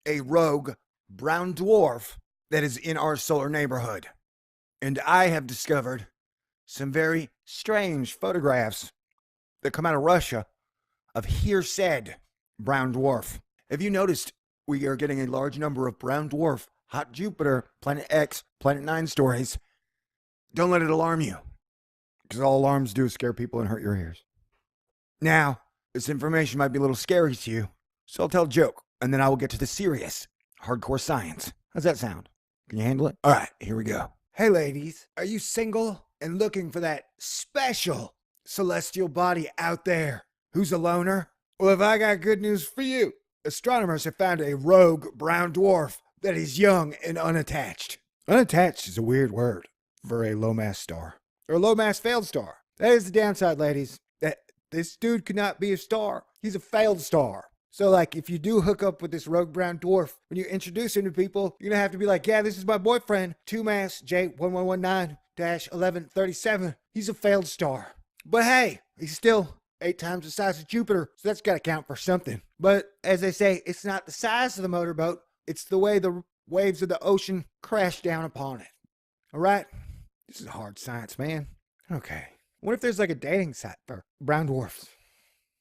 a rogue brown dwarf that is in our solar neighborhood. And I have discovered some very strange photographs that come out of Russia of here said brown dwarf. Have you noticed we are getting a large number of brown dwarf, hot Jupiter, Planet X, Planet 9 stories? Don't let it alarm you, because all alarms do is scare people and hurt your ears. Now, this information might be a little scary to you, so I'll tell a joke, and then I will get to the serious, hardcore science. How's that sound? Can you handle it? All right, here we go. Hey ladies, are you single and looking for that special celestial body out there who's a loner? Well, have I got good news for you. Astronomers have found a rogue brown dwarf that is young and unattached. Unattached is a weird word for a low-mass star, or a low-mass failed star. That is the downside, ladies. That this dude could not be a star. He's a failed star. So, like, if you do hook up with this rogue brown dwarf, when you introduce him to people, you're going to have to be like, yeah, this is my boyfriend, 2-mass J1119-1137. He's a failed star. But hey, he's still 8 times the size of Jupiter, so that's got to count for something. But as they say, it's not the size of the motorboat, it's the way the waves of the ocean crash down upon it. All right? This is hard science, man. Okay. What if there's like a dating site for brown dwarfs?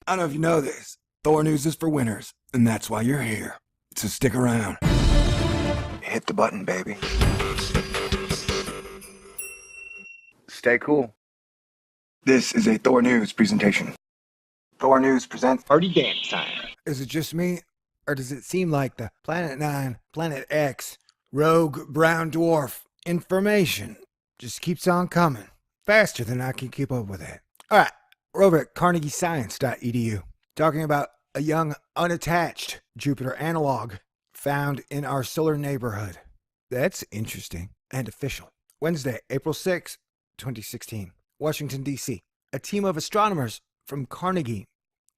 I don't know if you know this. Thor News is for winners, and that's why you're here. So stick around. Hit the button, baby. Stay cool. This is a Thor News presentation. Thor News presents Party Dance Time. Is it just me, or does it seem like the Planet 9, Planet X, rogue brown dwarf information just keeps on coming faster than I can keep up with it? All right, we're over at carnegiescience.edu talking about a young unattached Jupiter analog found in our solar neighborhood. That's interesting and official. Wednesday, April 6, 2016, Washington, D.C. A team of astronomers from Carnegie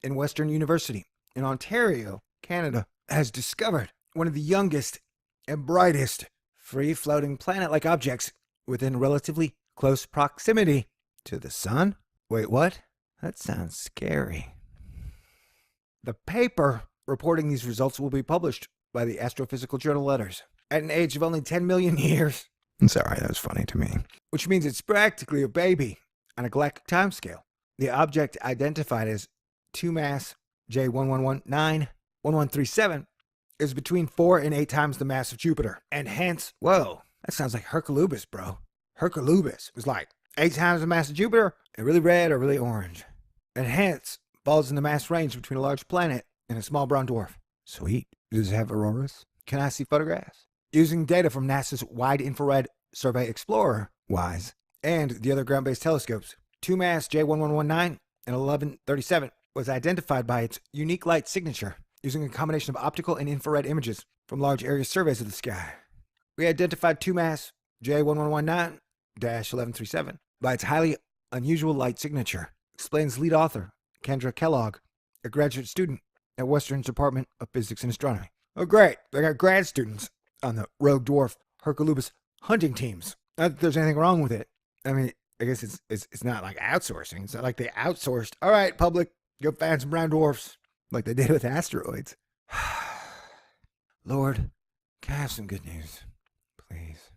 and Western University in Ontario, Canada, has discovered one of the youngest and brightest free-floating planet-like objects within relatively close proximity to the sun. Wait, what? That sounds scary. The paper reporting these results will be published by the Astrophysical Journal Letters at an age of only 10 million years. I'm sorry, that was funny to me. Which means it's practically a baby on a galactic timescale. The object identified as 2-mass J1119-1137 is between 4 and 8 times the mass of Jupiter, and hence, whoa, that sounds like Hercolubus, bro. Hercolubus was like 8 times the mass of Jupiter and really red or really orange, and hence falls in the mass range between a large planet and a small brown dwarf. Sweet. Does it have auroras? Can I see photographs? Using data from NASA's Wide Infrared Survey Explorer, WISE, and the other ground-based telescopes, 2-mass J1119 and 1137 was identified by its unique light signature using a combination of optical and infrared images from large area surveys of the sky. We identified 2-mass J1119-1137 by its highly unusual light signature, explains lead author Kendra Kellogg, a graduate student at Western's Department of Physics and Astronomy. Oh great, they got grad students on the rogue dwarf Hercolubus hunting teams. Not that there's anything wrong with it. I mean, I guess it's not like outsourcing. It's not like they outsourced. All right, public, go find some brown dwarfs like they did with asteroids. Lord, can I have some good news, please?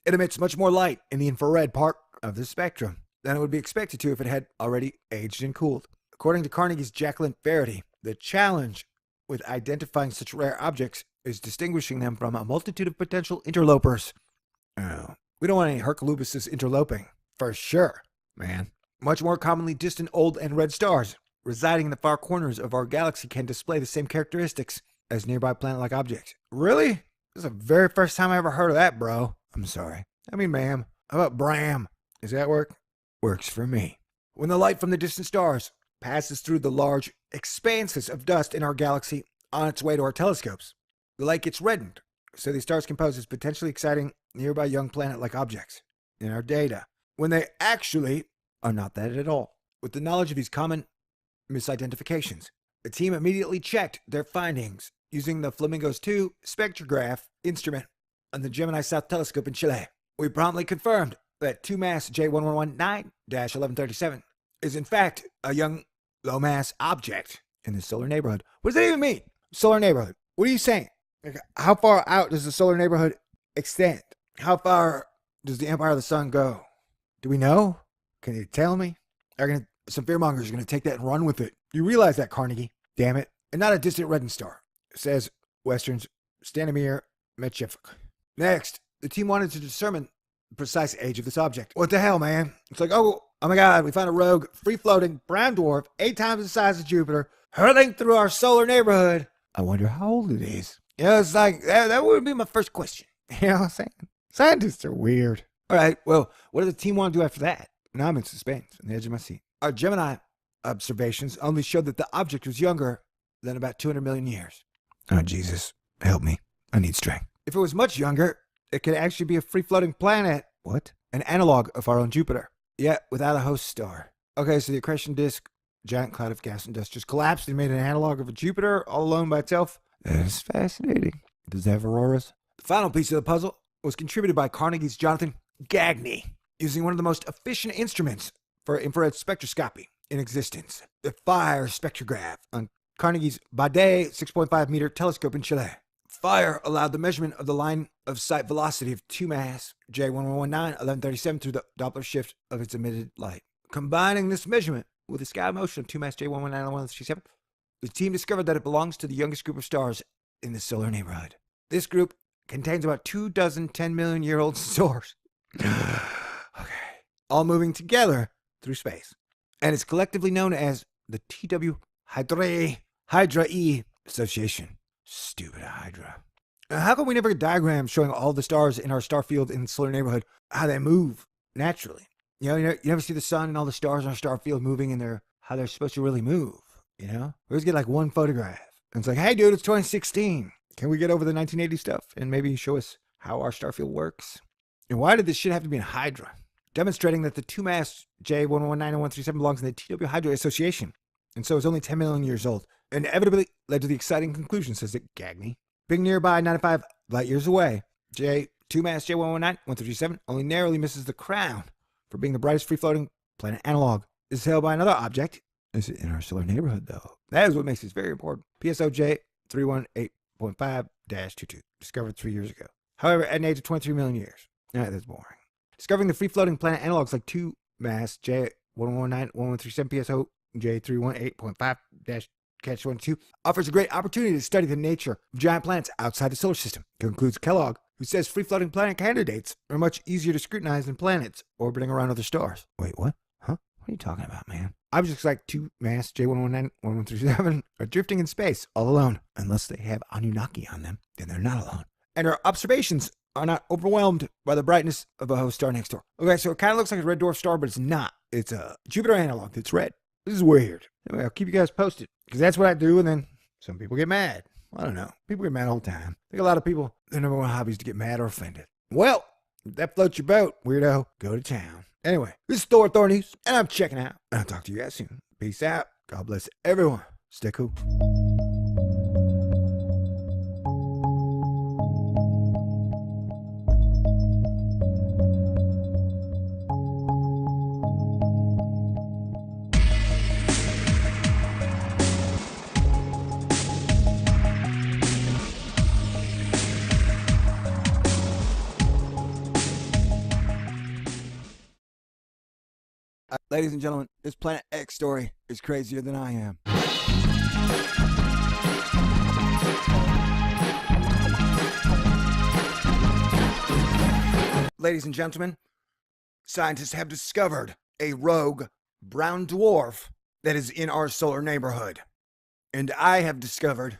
It emits much more light in the infrared part of the spectrum than it would be expected to if it had already aged and cooled. According to Carnegie's Jacqueline Verity, the challenge with identifying such rare objects is distinguishing them from a multitude of potential interlopers. Oh, we don't want any Hercolubuses interloping. For sure, man. Much more commonly distant old and red stars residing in the far corners of our galaxy can display the same characteristics as nearby planet-like objects. Really? This is the very first time I ever heard of that, bro. I'm sorry. I mean, ma'am. How about Bram? Does that work? Works for me. When the light from the distant stars passes through the large expanses of dust in our galaxy on its way to our telescopes, the light gets reddened, so these stars can pose as potentially exciting nearby young planet-like objects in our data, when they actually are not that at all. With the knowledge of these common misidentifications, the team immediately checked their findings using the Flamingos 2 spectrograph instrument on the Gemini South Telescope in Chile. We promptly confirmed that 2-mass J1119-1137 is in fact a young low-mass object in the solar neighborhood. What does that even mean? Solar neighborhood. What are you saying? Like, how far out does the solar neighborhood extend? How far does the empire of the sun go? Do we know? Can you tell me? Some fearmongers are going to take that and run with it. You realize that, Carnegie. Damn it. And not a distant reddened star, says Western's Stanimir Metchevik. Next, the team wanted to determine the precise age of this object. What the hell, man? It's like, oh my God, we found a rogue, free-floating brown dwarf 8 times the size of Jupiter, hurtling through our solar neighborhood. I wonder how old it is. You know, it's like, that would be my first question. You know what I'm saying? Scientists are weird. All right, well, what does the team want to do after that? Now I'm in suspense on the edge of my seat. Our Gemini observations only showed that the object was younger than about 200 million years. Oh, Jesus, help me. I need strength. If it was much younger, it could actually be a free-floating planet. What? An analog of our own Jupiter. Yeah, without a host star. Okay, so the accretion disk, giant cloud of gas and dust, just collapsed and made an analog of a Jupiter all alone by itself. That is fascinating. Does it have auroras? The final piece of the puzzle was contributed by Carnegie's Jonathan Gagne, using one of the most efficient instruments for infrared spectroscopy in existence, the FIRE spectrograph on Carnegie's Bade 6.5 meter telescope in Chile. FIRE allowed the measurement of the line of sight velocity of 2 mass J1119-1137 through the Doppler shift of its emitted light. Combining this measurement with the sky motion of 2 mass J1119-1137, the team discovered that it belongs to the youngest group of stars in the solar neighborhood. This group contains about 24 10-million-year-old stars. Okay. All moving together through space. And it's collectively known as the TW Hydra-E Association. Stupid Hydra. Now, how come we never get diagrams showing all the stars in our star field in the solar neighborhood, how they move naturally? You know, you never see the sun and all the stars in our star field moving in how they're supposed to really move, you know? We always get like one photograph. And it's like, hey, dude, it's 2016. Can we get over the 1980 stuff and maybe show us how our star field works? And why did this shit have to be in Hydra? Demonstrating that the 2 mass J1119-1137 belongs in the TW Hydra Association, and so it's only 10 million years old. Inevitably led to the exciting conclusion, says Dick Gagne. Being nearby 95 light years away, 2 mass J1119-1137 only narrowly misses the crown for being the brightest free-floating planet analog. This is held by another object. Is it in our solar neighborhood, though? That is what makes this very important. PSO J318.5-22, discovered 3 years ago. However, at an age of 23 million years. That's boring. Discovering the free-floating planet analogs like 2 mass J1119-1137 PSO J318.5-12 offers a great opportunity to study the nature of giant planets outside the solar system, concludes Kellogg, who says free-floating planet candidates are much easier to scrutinize than planets orbiting around other stars. Wait, what? Huh? What are you talking about, man? Objects like 2 mass J1119-1137 are drifting in space all alone. Unless they have Anunnaki on them, then they're not alone. And our observations are not overwhelmed by the brightness of a host star next door. Okay, so it kind of looks like a red dwarf star, but it's not. It's a Jupiter analog that's red. This is weird. Anyway, I'll keep you guys posted, because that's what I do, and then some people get mad. I don't know. People get mad all the time. I think a lot of people, their number one hobby is to get mad or offended. Well, if that floats your boat, weirdo, go to town. Anyway, this is Thor News, and I'm checking out. And I'll talk to you guys soon. Peace out. God bless everyone. Stay cool. Ladies and gentlemen, this Planet X story is crazier than I am. Ladies and gentlemen, scientists have discovered a rogue brown dwarf that is in our solar neighborhood. And I have discovered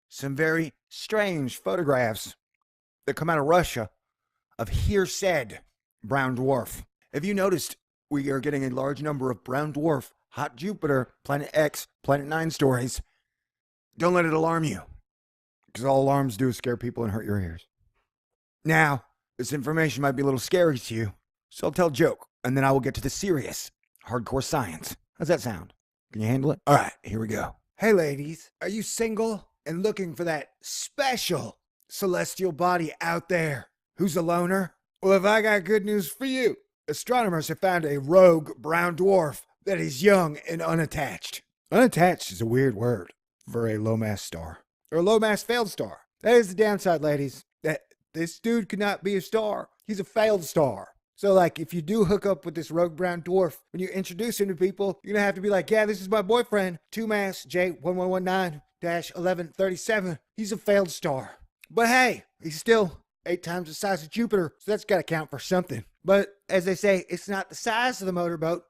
some very strange photographs that come out of Russia of here said brown dwarf. Have you noticed we are getting a large number of brown dwarf, hot Jupiter, Planet X, Planet 9 stories? Don't let it alarm you, because all alarms do is scare people and hurt your ears. Now, this information might be a little scary to you, so I'll tell a joke, and then I will get to the serious, hardcore science. How's that sound? Can you handle it? All right, here we go. Hey ladies, are you single and looking for that special celestial body out there who's a loner? Well, have I got good news for you. Astronomers have found a rogue brown dwarf that is young and unattached. Unattached is a weird word for a low-mass star, or a low-mass failed star. That is the downside, ladies. That this dude could not be a star. He's a failed star. So, like, if you do hook up with this rogue brown dwarf, when you introduce him to people, you're going to have to be like, yeah, this is my boyfriend, 2-mass J1119-1137. He's a failed star. But hey, he's still 8 times the size of Jupiter, so that's got to count for something. But as they say, it's not the size of the motorboat,